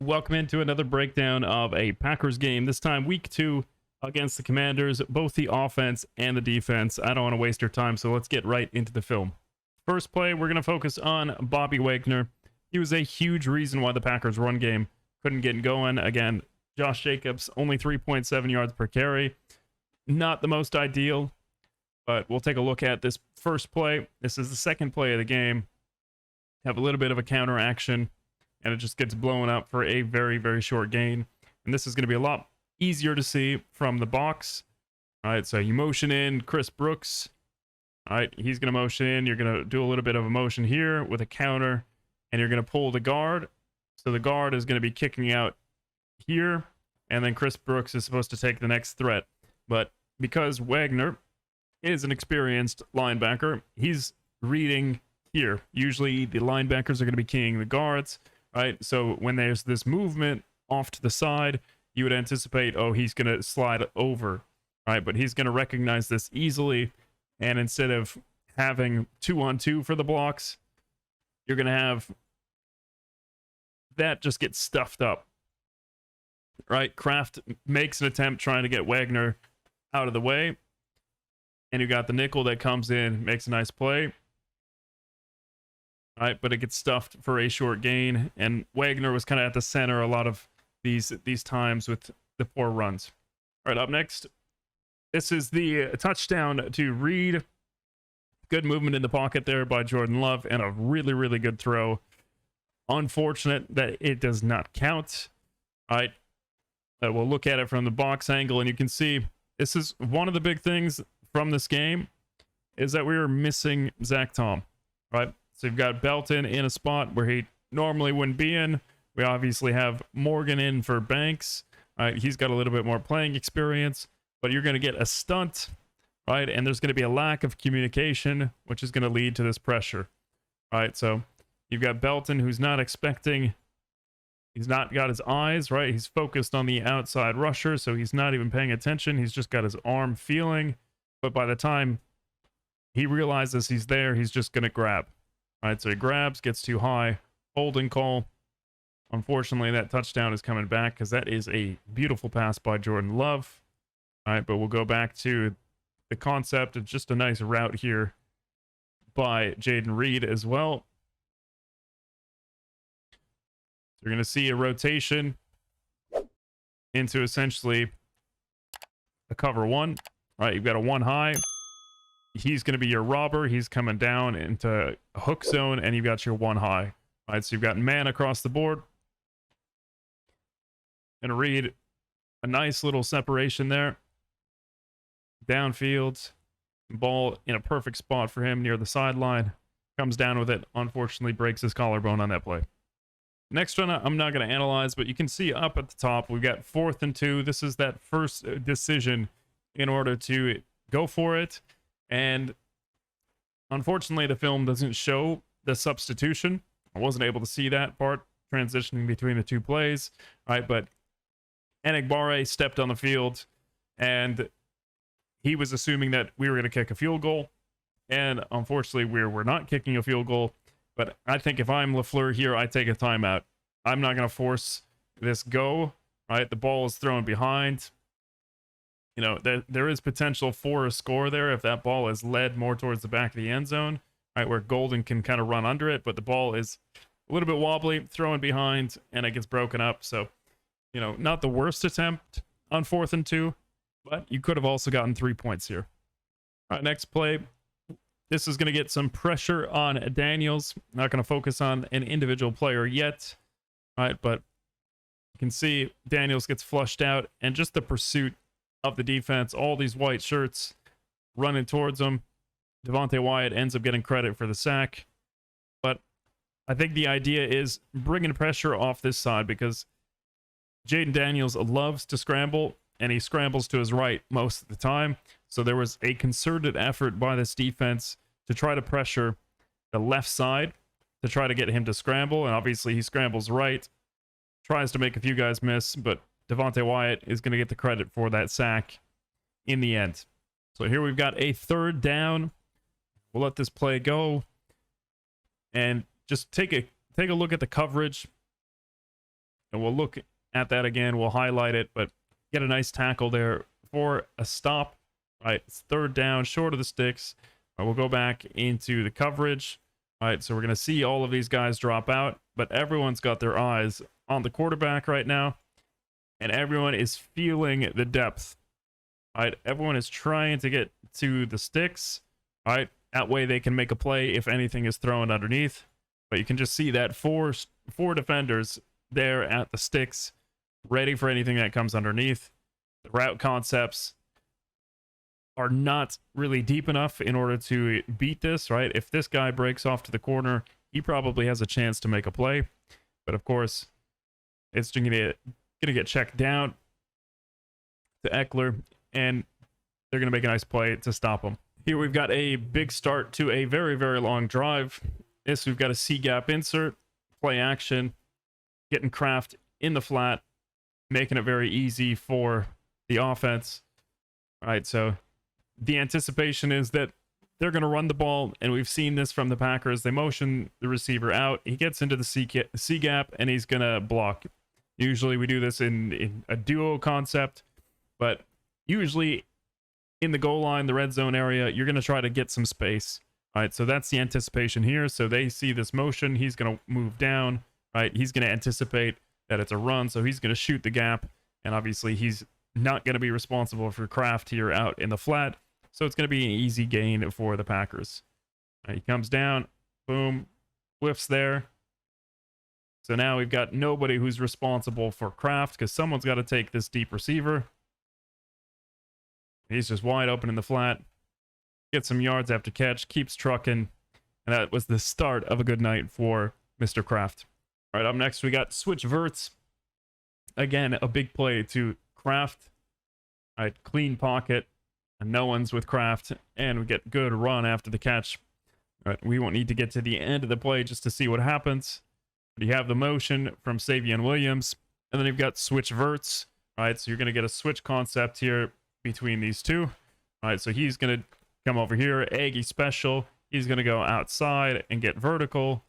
Welcome into another breakdown of a Packers game. This time, week 2 against the Commanders, both the offense and the defense. I don't want to waste your time, so let's get right into the film. First play, we're going to focus on Bobby Wagner. He was a huge reason why the Packers' run game couldn't get going. Again, Josh Jacobs, only 3.7 yards per carry. Not the most ideal, but we'll take a look at this first play. This is the second play of the game. Have a little bit of a counter action, and it just gets blown up for a very, very short gain. And this is going to be a lot easier to see from the box. All right, so you motion in Chris Brooks. All right, he's going to motion in. You're going to do a little bit of a motion here with a counter, and you're going to pull the guard. So the guard is going to be kicking out here, and then Chris Brooks is supposed to take the next threat. But because Wagner is an experienced linebacker, he's reading here. Usually the linebackers are going to be keying the guards, right? So when there's this movement off to the side, you would anticipate, oh, he's going to slide over, right? But he's going to recognize this easily, and instead of having 2-on-2 for the blocks, you're going to have that just get stuffed up, right? Kraft makes an attempt trying to get Wagner out of the way, and you got the nickel that comes in, makes a nice play. All right, but it gets stuffed for a short gain, and Wagner was kind of at the center a lot of these times with the poor runs. All right, up next, this is the touchdown to Reed. Good movement in the pocket there by Jordan Love, and a really, really good throw. Unfortunate that it does not count. All right, we'll look at it from the box angle, and you can see this is one of the big things from this game is that we were missing Zach Tom, right? So you've got Belton in a spot where he normally wouldn't be in. We obviously have Morgan in for Banks. Right? He's got a little bit more playing experience, but you're going to get a stunt, right? And there's going to be a lack of communication, which is going to lead to this pressure, right? So you've got Belton, who's not expecting, he's not got his eyes, right? He's focused on the outside rusher, so he's not even paying attention. He's just got his arm feeling, but by the time he realizes he's there, he's just going to grab. All right, so he grabs, gets too high, holding call. Unfortunately, that touchdown is coming back because that is a beautiful pass by Jordan Love. All right, but we'll go back to the concept of just a nice route here by Jaden Reed as well. So you're going to see a rotation into essentially a cover one. All right, you've got a one high. He's going to be your robber. He's coming down into a hook zone, and you've got your one high. All right, so you've got man across the board. And Reed, a nice little separation there. Downfield, ball in a perfect spot for him near the sideline. Comes down with it. Unfortunately, breaks his collarbone on that play. Next one, I'm not going to analyze, but you can see up at the top, we've got 4th and 2. This is that first decision in order to go for it. And unfortunately, the film doesn't show the substitution. I wasn't able to see that part transitioning between the two plays. All right, but Enigbare stepped on the field, and he was assuming that we were going to kick a field goal. And unfortunately, we're not kicking a field goal. But I think if I'm LaFleur here, I take a timeout. I'm not going to force this go. Right, the ball is thrown behind. You know, there is potential for a score there if that ball is led more towards the back of the end zone, right, where Golden can kind of run under it, but the ball is a little bit wobbly, throwing behind, and it gets broken up. So, you know, not the worst attempt on 4th and 2, but you could have also gotten 3 points here. All right, next play. This is going to get some pressure on Daniels. Not going to focus on an individual player yet, all right, but you can see Daniels gets flushed out, and just the pursuit of the defense, all these white shirts running towards him. Devontae Wyatt ends up getting credit for the sack. But I think the idea is bringing pressure off this side because Jaden Daniels loves to scramble, and he scrambles to his right most of the time. So there was a concerted effort by this defense to try to pressure the left side to try to get him to scramble. And obviously he scrambles right, tries to make a few guys miss, but Devontae Wyatt is going to get the credit for that sack in the end. So here we've got a 3rd down. We'll let this play go. And just take a look at the coverage. and we'll look at that again. We'll highlight it, but get a nice tackle there for a stop. Right, it's third down, short of the sticks. We'll go back into the coverage. All right, so we're going to see all of these guys drop out, but everyone's got their eyes on the quarterback right now, and everyone is feeling the depth. All right, everyone is trying to get to the sticks. All right, that way they can make a play if anything is thrown underneath. But you can just see that four defenders there at the sticks, ready for anything that comes underneath. The route concepts are not really deep enough in order to beat this, right? If this guy breaks off to the corner, he probably has a chance to make a play. But of course, it's going to get checked down to Eckler, and they're going to make a nice play to stop him. Here we've got a big start to a very, very long drive. This, we've got a C-gap insert, play action, getting Kraft in the flat, making it very easy for the offense. All right, so the anticipation is that they're going to run the ball, and we've seen this from the Packers. They motion the receiver out. He gets into the C-gap, and he's going to block. Usually we do this in a duo concept, but usually in the goal line, the red zone area, you're going to try to get some space. All right, so that's the anticipation here. So they see this motion. He's going to move down. Right, he's going to anticipate that it's a run, so he's going to shoot the gap, and obviously he's not going to be responsible for Kraft here out in the flat. So it's going to be an easy gain for the Packers. Right, he comes down, boom, whiffs there. So now we've got nobody who's responsible for Kraft because someone's got to take this deep receiver. He's just wide open in the flat. Gets some yards after catch, keeps trucking. And that was the start of a good night for Mr. Kraft. All right, up next we got switch verts. Again, a big play to Kraft. All right, clean pocket. And no one's with Kraft, and we get good run after the catch. All right, we won't need to get to the end of the play just to see what happens. But you have the motion from Savion Williams, and then you've got switch verts. All right, so you're going to get a switch concept here between these two. All right, so he's going to come over here, Aggie special. He's going to go outside and get vertical,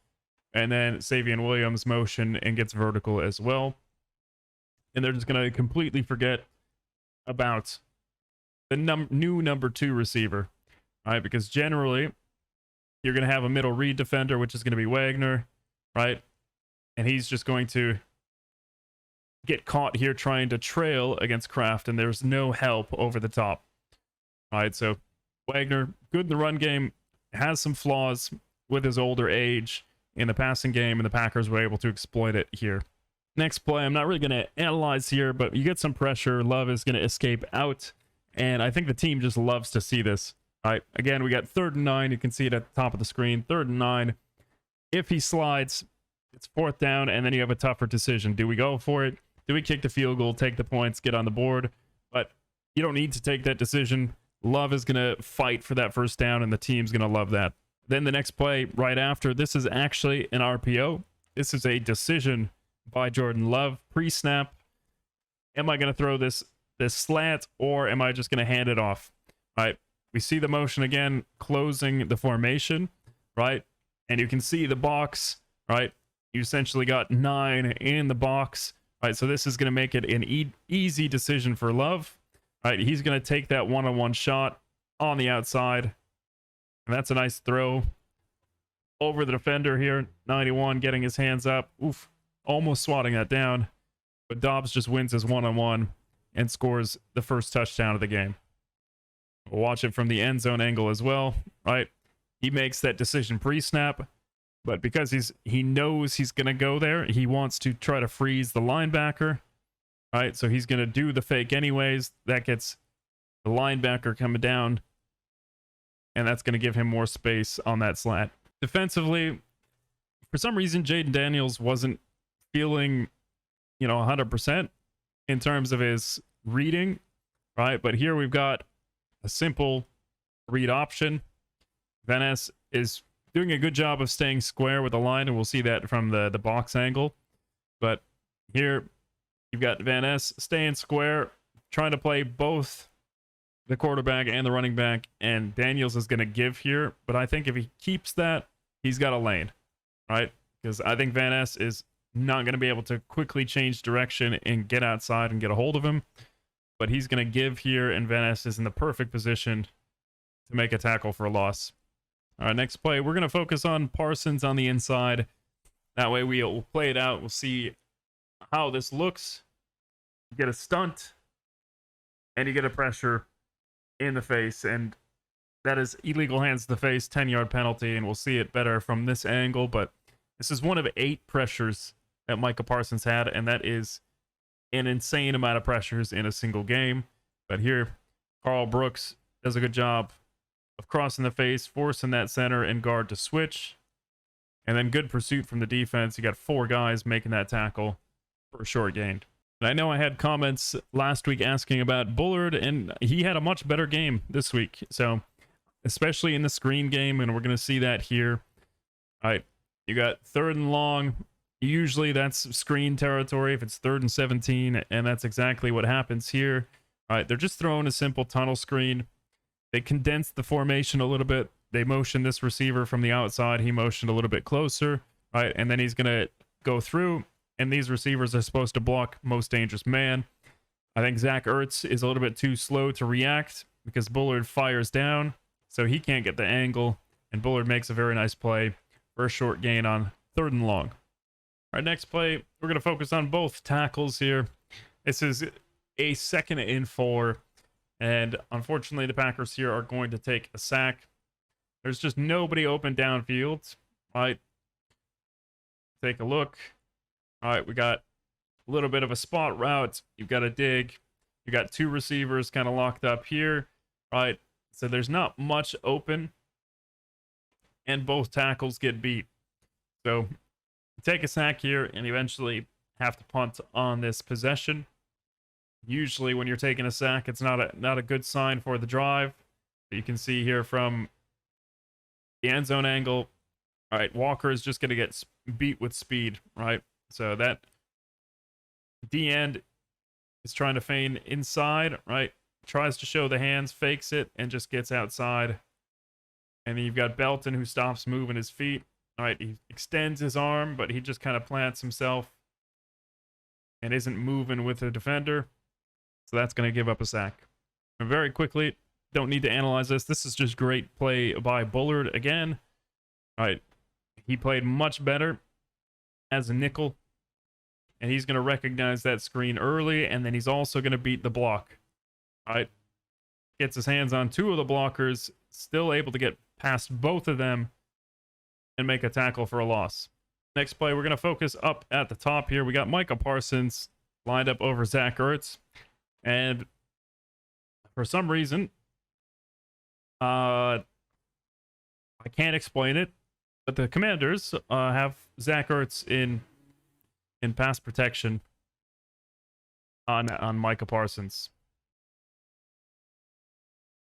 and then Savion Williams motion and gets vertical as well. And they're just going to completely forget about the new number 2 receiver, right? Because generally, you're going to have a middle read defender, which is going to be Wagner, right? And he's just going to get caught here trying to trail against Kraft, and there's no help over the top. All right, so Wagner, good in the run game, has some flaws with his older age in the passing game, and the Packers were able to exploit it here. Next play, I'm not really going to analyze here, but you get some pressure. Love is going to escape out. And I think the team just loves to see this. All right, again, we got 3rd and 9. You can see it at the top of the screen. 3rd and 9. If he slides, it's 4th down, and then you have a tougher decision. Do we go for it? Do we kick the field goal, take the points, get on the board? But you don't need to take that decision. Love is going to fight for that 1st down, and the team's going to love that. Then the next play right after, this is actually an RPO. This is a decision by Jordan Love. Pre-snap. Am I going to throw this slant, or am I just going to hand it off? All right, we see the motion again, closing the formation, right? And you can see the box, right? You essentially got 9 in the box, right? So this is going to make it an easy decision for Love, right? He's going to take that one-on-one shot on the outside, and that's a nice throw over the defender here. 91 getting his hands up. Oof, almost swatting that down, but Dobbs just wins his one-on-one and scores the first touchdown of the game. We'll watch it from the end zone angle as well, right? He makes that decision pre-snap, but because he knows he's going to go there, he wants to try to freeze the linebacker, right? So he's going to do the fake anyways. That gets the linebacker coming down, and that's going to give him more space on that slant. Defensively, for some reason, Jaden Daniels wasn't feeling, 100%. In terms of his reading, right? But here we've got a simple read option. Van Ness is doing a good job of staying square with the line, and we'll see that from the box angle. But here you've got Van Ness staying square, trying to play both the quarterback and the running back, and Daniels is going to give here. But I think if he keeps that, he's got a lane, right? Because I think Van Ness is not going to be able to quickly change direction and get outside and get a hold of him. But he's going to give here, and Van Ness is in the perfect position to make a tackle for a loss. All right, next play, we're going to focus on Parsons on the inside. That way we'll play it out. We'll see how this looks. You get a stunt, and you get a pressure in the face, and that is illegal hands to the face, 10-yard penalty, and we'll see it better from this angle, but this is one of 8 pressures that Micah Parsons had, and that is an insane amount of pressures in a single game. But here, Carl Brooks does a good job of crossing the face, forcing that center and guard to switch, and then good pursuit from the defense. You got 4 guys making that tackle for a short gain. And I know I had comments last week asking about Bullard, and he had a much better game this week. So, especially in the screen game, and we're going to see that here. All right, you got 3rd and long. Usually that's screen territory if it's 3rd and 17, and that's exactly what happens here. All right, they're just throwing a simple tunnel screen. They condensed the formation a little bit. They motioned this receiver from the outside. He motioned a little bit closer. All right, and then he's going to go through, and these receivers are supposed to block most dangerous man. I think Zach Ertz is a little bit too slow to react because Bullard fires down, so he can't get the angle, and Bullard makes a very nice play for a short gain on 3rd and long. All right, next play, we're going to focus on both tackles here. This is a 2nd and 4, and unfortunately the Packers here are going to take a sack. There's just nobody open downfield. All right, take a look. All right, we got a little bit of a spot route. You've got a dig. You got 2 receivers kind of locked up here. All right, so there's not much open, and both tackles get beat. So take a sack here and eventually have to punt on this possession. Usually when you're taking a sack, it's not a good sign for the drive. You can see here from the end zone angle. All right, Walker is just going to get beat with speed, right? So that D-end is trying to feign inside, right? Tries to show the hands, fakes it, and just gets outside. And then you've got Belton who stops moving his feet. All right, he extends his arm, but he just kind of plants himself and isn't moving with the defender. So that's going to give up a sack. And very quickly, don't need to analyze this. This is just great play by Bullard again. All right, he played much better as a nickel, and he's going to recognize that screen early, and then he's also going to beat the block. All right, gets his hands on 2 of the blockers, still able to get past both of them and make a tackle for a loss. Next play, we're going to focus up at the top here. We got Micah Parsons lined up over Zach Ertz, and for some reason, I can't explain it, but the Commanders have Zach Ertz in pass protection on Micah Parsons.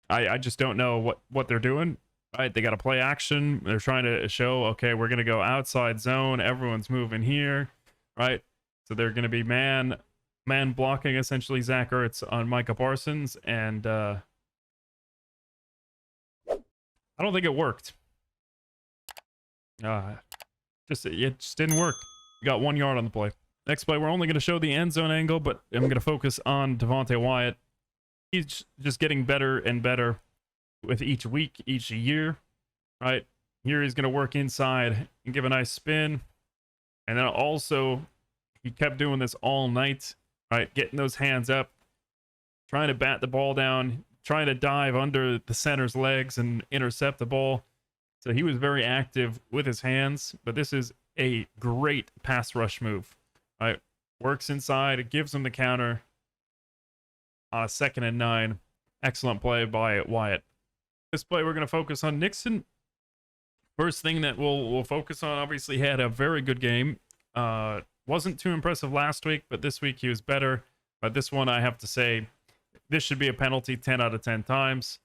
I just don't know what they're doing. Right, they got to play action. They're trying to show, okay, we're going to go outside zone. Everyone's moving here, right? So they're going to be man blocking essentially Zach Ertz on Micah Parsons, and I don't think it worked. It just didn't work. We got 1 yard on the play. Next play, we're only going to show the end zone angle, but I'm going to focus on Devontae Wyatt. He's just getting better and better with each week, each year, right? Here he's going to work inside and give a nice spin. And then also, he kept doing this all night, right? Getting those hands up, trying to bat the ball down, trying to dive under the center's legs and intercept the ball. So he was very active with his hands, but this is a great pass rush move, right? Works inside, it gives him the counter on a 2nd and 9. Excellent play by Wyatt. This play, we're going to focus on Nixon. First thing that we'll focus on, obviously, he had a very good game. Wasn't too impressive last week, but this week he was better. But this one, I have to say, this should be a penalty 10 out of 10 times.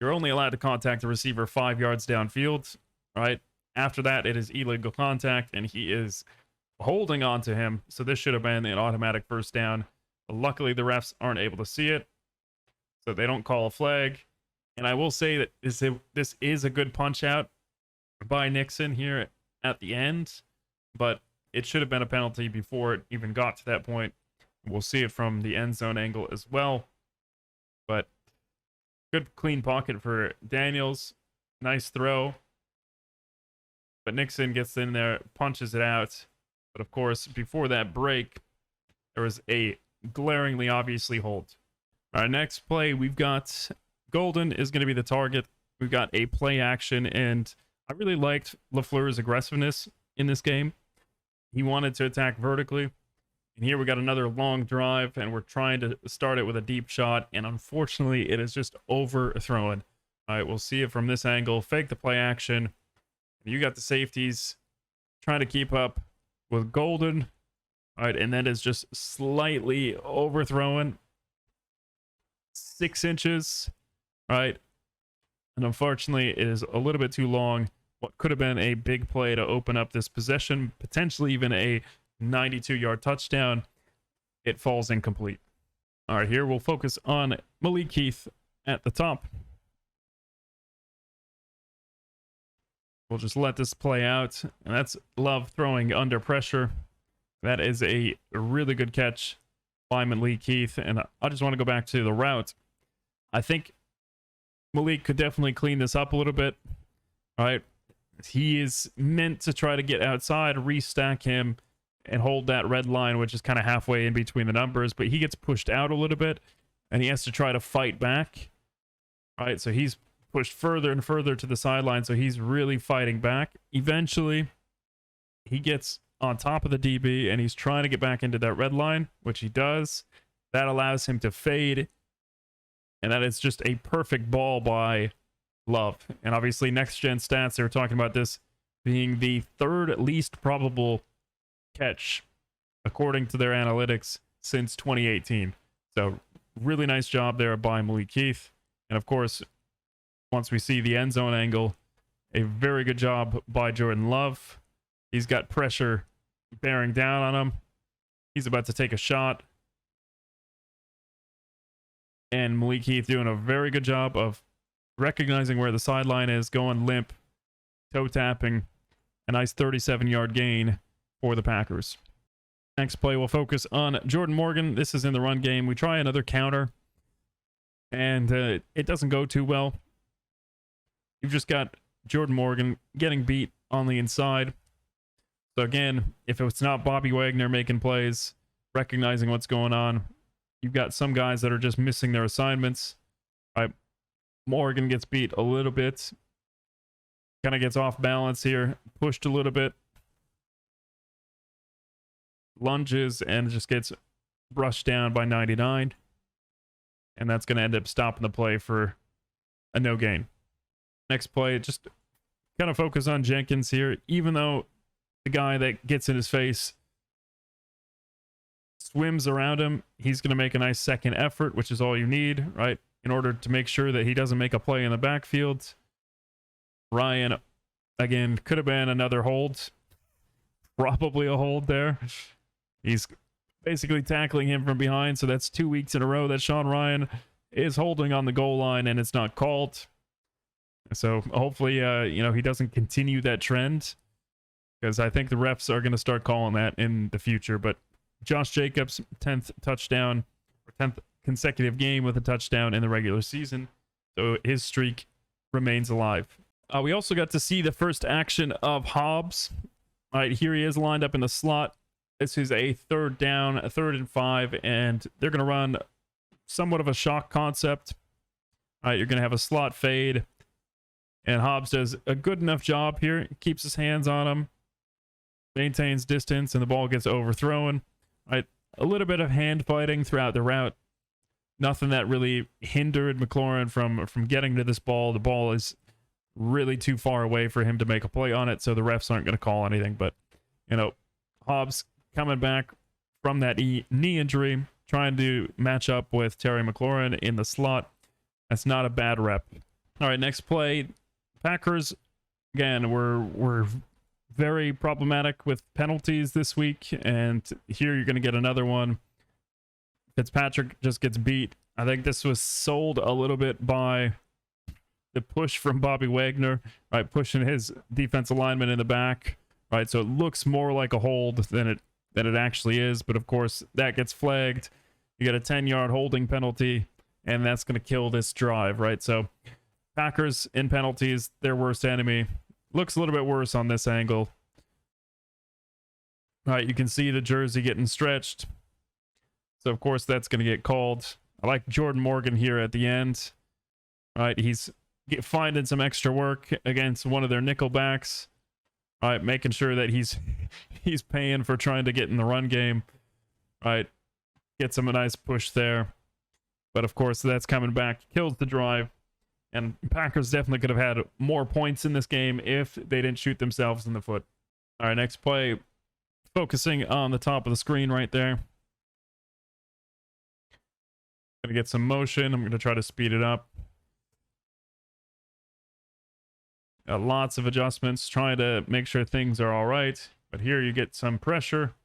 You're only allowed to contact the receiver 5 yards downfield, right? After that, it is illegal contact, and he is holding on to him. So this should have been an automatic first down. But luckily, the refs aren't able to see it, so they don't call a flag. And I will say that this is a good punch out by Nixon here at the end, but it should have been a penalty before it even got to that point. We'll see it from the end zone angle as well. But good clean pocket for Daniels. Nice throw. But Nixon gets in there, punches it out. But of course, before that break, there was a glaringly obviously hold. All right, next play, we've got Golden is going to be the target. We've got a play action, and I really liked LaFleur's aggressiveness in this game. He wanted to attack vertically. And here we got another long drive, and we're trying to start it with a deep shot, and unfortunately, it is just overthrown. All right, we'll see it from this angle. Fake the play action. You got the safeties trying to keep up with Golden. All right, and that is just slightly overthrown. 6 inches. All right. And unfortunately, it is a little bit too long. What could have been a big play to open up this possession, potentially even a 92-yard touchdown, it falls incomplete. All right, here we'll focus on Malik Heath at the top. We'll just let this play out. And that's Love throwing under pressure. That is a really good catch by Malik Heath. And I just want to go back to the route. I think Malik could definitely clean this up a little bit. All right. He is meant to try to get outside, restack him, and hold that red line, which is kind of halfway in between the numbers. But he gets pushed out a little bit, and he has to try to fight back. All right. So he's pushed further and further to the sideline, so he's really fighting back. Eventually, he gets on top of the DB, and he's trying to get back into that red line, which he does. That allows him to fade, and that is just a perfect ball by Love. And obviously, next-gen stats, they were talking about this being the third least probable catch, according to their analytics, since 2018. So, really nice job there by Malik Heath. And of course, once we see the end zone angle, a very good job by Jordan Love. He's got pressure bearing down on him. He's about to take a shot. And Malik Heath doing a very good job of recognizing where the sideline is, going limp, toe tapping. A nice 37-yard gain for the Packers. Next play, we'll focus on Jordan Morgan. This is in the run game. We try another counter, and it doesn't go too well. You've just got Jordan Morgan getting beat on the inside. So again, if it's not Bobby Wagner making plays, recognizing what's going on, you've got some guys that are just missing their assignments. All right, Morgan gets beat a little bit. Kind of gets off balance here, pushed a little bit. Lunges and just gets brushed down by 99. And that's going to end up stopping the play for a no gain. Next play, just kind of focus on Jenkins here. Even though the guy that gets in his face swims around him, he's going to make a nice second effort, which is all you need, right? In order to make sure that he doesn't make a play in the backfield. Ryan, again, could have been another hold. Probably a hold there. He's basically tackling him from behind, so that's 2 weeks in a row that Sean Ryan is holding on the goal line, and it's not called. So hopefully, he doesn't continue that trend, because I think the refs are going to start calling that in the future. But Josh Jacobs, 10th touchdown, or 10th consecutive game with a touchdown in the regular season. So his streak remains alive. We also got to see the first action of Hobbs. All right, here he is lined up in the slot. This is a third down, a 3rd and 5, and they're going to run somewhat of a shock concept. All right, you're going to have a slot fade. And Hobbs does a good enough job here. He keeps his hands on him, maintains distance, and the ball gets overthrown. Right, a little bit of hand fighting throughout the route. Nothing that really hindered McLaurin from getting to this ball. The ball is really too far away for him to make a play on it, so the refs aren't going to call anything. But, Hobbs coming back from that knee injury, trying to match up with Terry McLaurin in the slot. That's not a bad rep. All right, next play. Packers, again, we're very problematic with penalties this week, and here you're going to get another one. Fitzpatrick just gets beat. I think this was sold a little bit by the push from Bobby Wagner, right, pushing his defensive lineman in the back, right? So it looks more like a hold than it actually is. But of course, that gets flagged. You get a 10-yard holding penalty, and that's going to kill this drive, right? So Packers in penalties, their worst enemy. Looks a little bit worse on this angle. Right, you can see the jersey getting stretched. So of course that's going to get called. I like Jordan Morgan here at the end. Right, he's finding some extra work against one of their nickel backs. Right, making sure that he's paying for trying to get in the run game. Right, gets him a nice push there. But of course that's coming back, kills the drive. And Packers definitely could have had more points in this game if they didn't shoot themselves in the foot. All right, next play. Focusing on the top of the screen right there. Gonna get some motion. I'm gonna try to speed it up. Got lots of adjustments, trying to make sure things are all right. But here you get some pressure.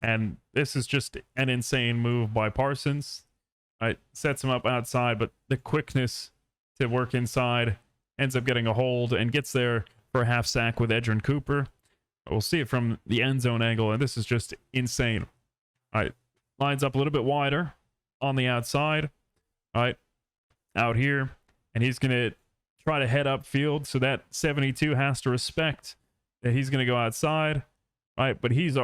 And this is just an insane move by Parsons. Right, sets him up outside, but the quickness to work inside ends up getting a hold and gets there for a half sack with Edgerrin Cooper. We'll see it from the end zone angle, and this is just insane. All right, lines up a little bit wider on the outside. All right, out here, and he's going to try to head upfield, so that 72 has to respect that he's going to go outside. All right, but he's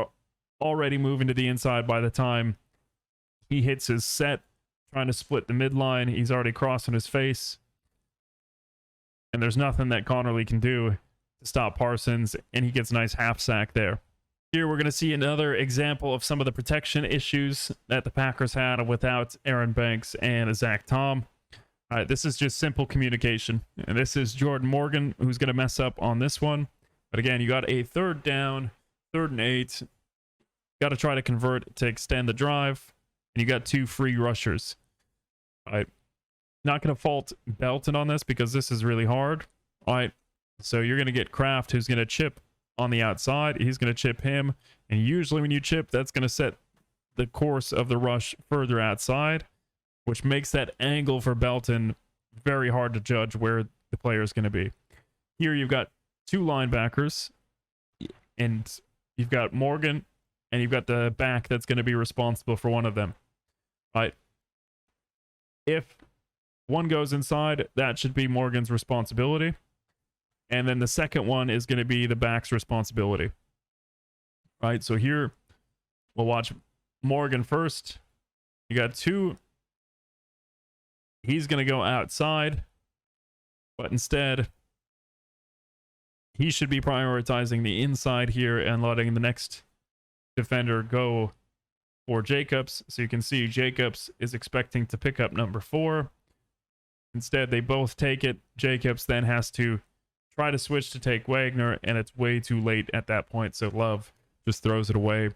already moving to the inside by the time he hits his set, trying to split the midline. He's already crossing his face, and there's nothing that Connerly can do to stop Parsons, and he gets a nice half sack there. Here we're going to see another example of some of the protection issues that the Packers had without Aaron Banks and Zach Tom. All right, this is just simple communication, and this is Jordan Morgan who's going to mess up on this one. But again, you got a 3rd down, 3rd and 8. Got to try to convert to extend the drive, and you got 2 free rushers. All right, not going to fault Belton on this because this is really hard. All right. So you're going to get Kraft, who's going to chip on the outside. He's going to chip him. And usually when you chip, that's going to set the course of the rush further outside, which makes that angle for Belton very hard to judge where the player is going to be. Here you've got 2 linebackers, and you've got Morgan, and you've got the back that's going to be responsible for one of them. All right. If one goes inside, that should be Morgan's responsibility. And then the second one is going to be the back's responsibility. All right, so here we'll watch Morgan first. You got 2. He's going to go outside, but instead he should be prioritizing the inside here and letting the next defender go for Jacobs. So you can see Jacobs is expecting to pick up number 4. Instead, they both take it. Jacobs then has to try to switch to take Wagner, and it's way too late at that point, so Love just throws it away,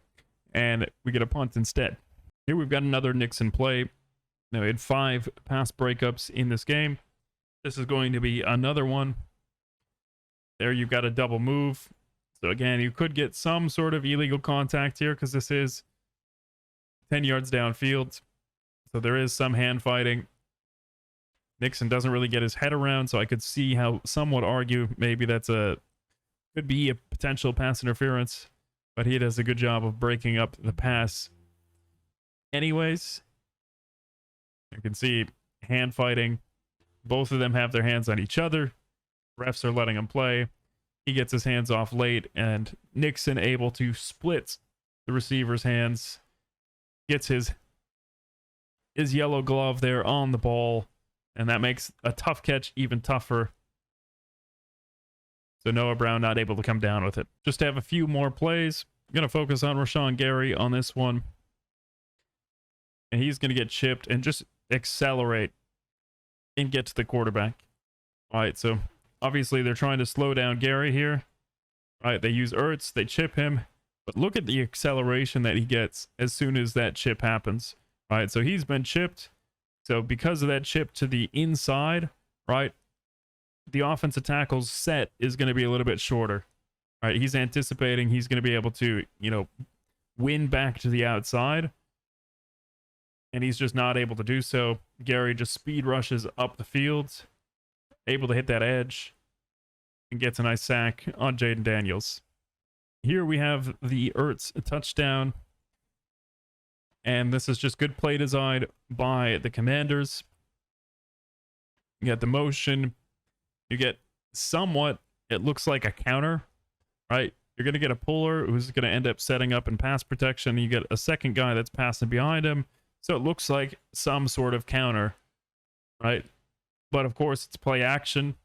and we get a punt instead. Here we've got another Nixon play. Now, we had 5 pass breakups in this game. This is going to be another one. There you've got a double move. So again, you could get some sort of illegal contact here because this is 10 yards downfield. So there is some hand fighting. Nixon doesn't really get his head around, so I could see how some would argue maybe could be a potential pass interference, but he does a good job of breaking up the pass. Anyways, you can see hand fighting. Both of them have their hands on each other. Refs are letting him play. He gets his hands off late, and Nixon able to split the receiver's hands. Gets his yellow glove there on the ball. And that makes a tough catch even tougher. So Noah Brown not able to come down with it. Just to have a few more plays. I'm going to focus on Rashawn Gary on this one. And he's going to get chipped and just accelerate and get to the quarterback. All right, so obviously they're trying to slow down Gary here. All right, they use Ertz, they chip him. But look at the acceleration that he gets as soon as that chip happens. All right, so he's been chipped. So because of that chip to the inside, right, the offensive tackle's set is going to be a little bit shorter. Right, he's anticipating he's going to be able to, win back to the outside. And he's just not able to do so. Gary just speed rushes up the field, able to hit that edge, and gets a nice sack on Jaden Daniels. here we have the Ertz touchdown. And this is just good play design by the Commanders. You get the motion. You get somewhat, it looks like a counter, right? You're going to get a puller who's going to end up setting up in pass protection. You get a second guy that's passing behind him. So it looks like some sort of counter, right? But of course, it's play action.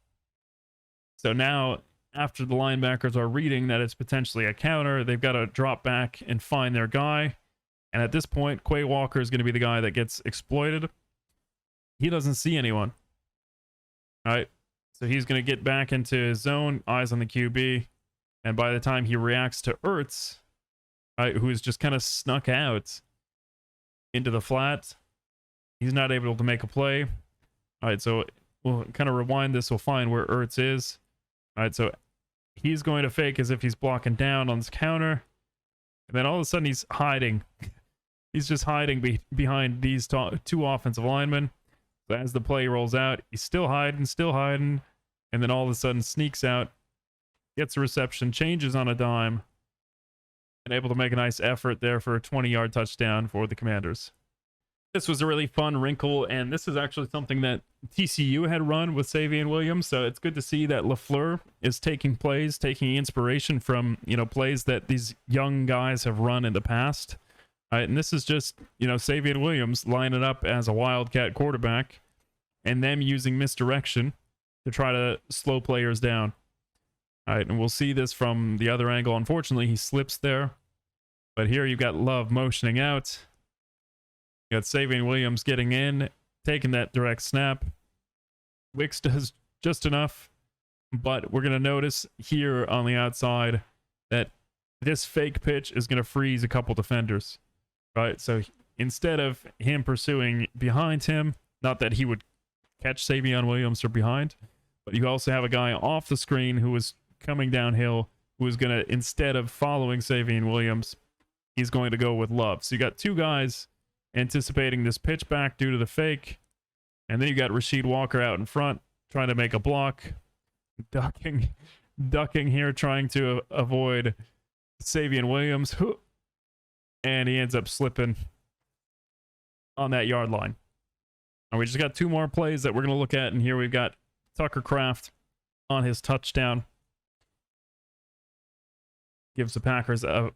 So now, after the linebackers are reading that it's potentially a counter, they've got to drop back and find their guy. And at this point, Quay Walker is going to be the guy that gets exploited. He doesn't see anyone. All right. So he's going to get back into his zone, eyes on the QB. And by the time he reacts to Ertz, right, who's just kind of snuck out into the flat, he's not able to make a play. All right, so we'll kind of rewind this. We'll find where Ertz is. All right, so he's going to fake as if he's blocking down on this counter. And then all of a sudden he's hiding. He's just hiding behind these two offensive linemen. So as the play rolls out, he's still hiding. And then all of a sudden sneaks out, gets a reception, changes on a dime, and able to make a nice effort there for a 20-yard touchdown for the Commanders. This was a really fun wrinkle, and this is actually something that TCU had run with Savion Williams, so it's good to see that LaFleur is taking inspiration from, plays that these young guys have run in the past. And this is just, Savion Williams lining up as a Wildcat quarterback and them using misdirection to try to slow players down. All right, and we'll see this from the other angle. Unfortunately, he slips there. But here you've got Love motioning out. You got Savion Williams getting in, taking that direct snap. Wicks does just enough. But we're going to notice here on the outside that this fake pitch is going to freeze a couple defenders. Right, so instead of him pursuing behind him, not that he would catch Savion Williams from behind, but you also have a guy off the screen who is coming downhill, who is going to, instead of following Savion Williams, he's going to go with Love. So you got two guys anticipating this pitch back due to the fake, and then you got Rasheed Walker out in front trying to make a block, ducking here, trying to avoid Savion Williams, and he ends up slipping on that yard line. And we just got two more plays that we're going to look at, and here we've got Tucker Kraft on his touchdown. Gives the Packers an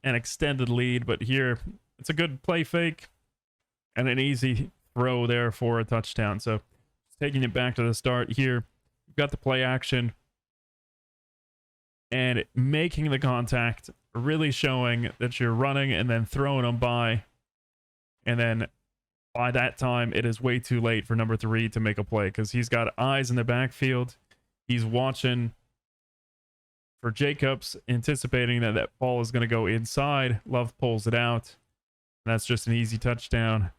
extended lead, but here it's a good play fake and an easy throw there for a touchdown. So taking it back to the start here, we've got the play action and making the contact, really showing that you're running and then throwing them by. And then by that time, it is way too late for number 3 to make a play because he's got eyes in the backfield. He's watching for Jacobs, anticipating that that ball is going to go inside. Love pulls it out. And that's just an easy touchdown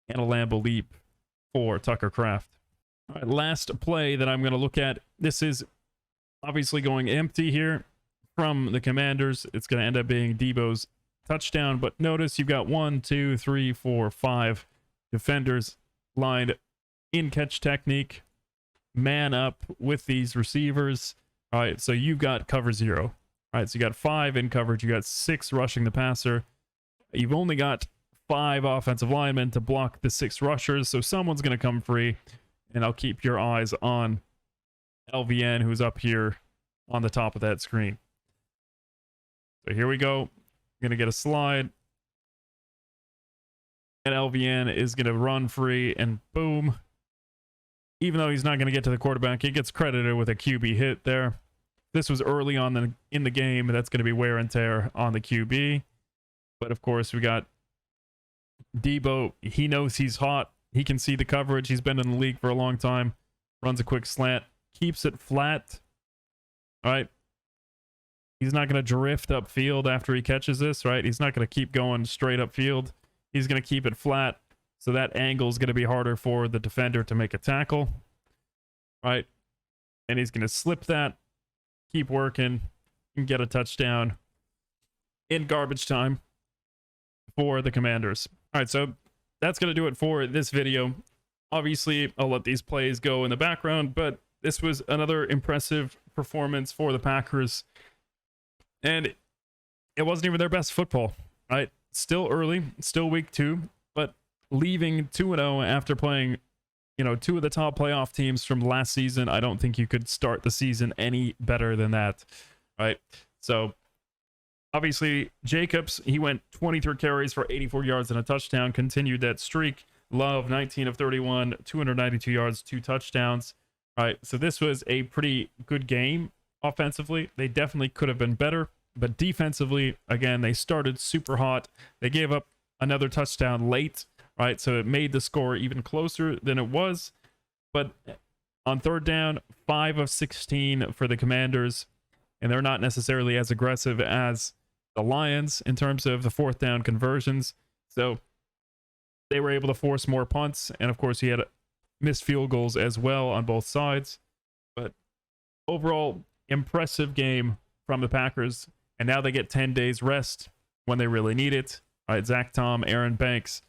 and a Lambeau leap for Tucker Kraft. All right, last play that I'm going to look at. This is obviously going empty here from the Commanders. It's going to end up being Debo's touchdown. But notice you've got 1, 2, 3, 4, 5 defenders lined in catch technique, man up with these receivers. All right, so you've got cover 0. All right, so you got 5 in coverage. You got 6 rushing the passer. You've only got 5 offensive linemen to block the 6 rushers, so someone's going to come free, and I'll keep your eyes on LVN, who's up here on the top of that screen. So here we go. I'm going to get a slide, and LVN is going to run free, and boom. Even though he's not going to get to the quarterback, he gets credited with a QB hit there. This was early on in the game. That's going to be wear and tear on the QB. But of course, we got Debo. He knows he's hot. He can see the coverage. He's been in the league for a long time. Runs a quick slant. Keeps it flat. All right. He's not going to drift upfield after he catches this, right? He's not going to keep going straight upfield. He's going to keep it flat. So that angle is going to be harder for the defender to make a tackle, right? And he's going to slip that, keep working, and get a touchdown in garbage time for the Commanders. All right, so that's going to do it for this video. Obviously, I'll let these plays go in the background, but this was another impressive performance for the Packers. And it wasn't even their best football, right? Still early, still week 2, but leaving 2-0 after playing, you know, 2 of the top playoff teams from last season, I don't think you could start the season any better than that, right? So obviously Jacobs, he went 23 carries for 84 yards and a touchdown, continued that streak. Love, 19 of 31, 292 yards, 2 touchdowns. All right, so this was a pretty good game offensively. They definitely could have been better, but defensively, again, they started super hot. They gave up another touchdown late, right? So it made the score even closer than it was. But on third down, 5 of 16 for the Commanders, and they're not necessarily as aggressive as the Lions in terms of the fourth down conversions. So they were able to force more punts, and of course he had missed field goals as well on both sides. But overall, impressive game from the Packers, and now they get 10 days rest when they really need it. All right, Zach Tom, Aaron Banks,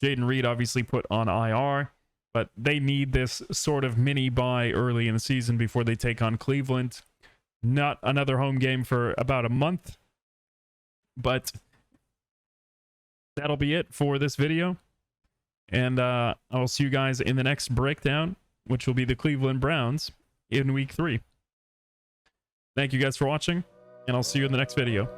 Jaden Reed obviously put on IR, but they need this sort of mini bye early in the season before they take on Cleveland. Not another home game for about a month, but that'll be it for this video. And I'll see you guys in the next breakdown, which will be the Cleveland Browns in week 3. Thank you guys for watching, and I'll see you in the next video.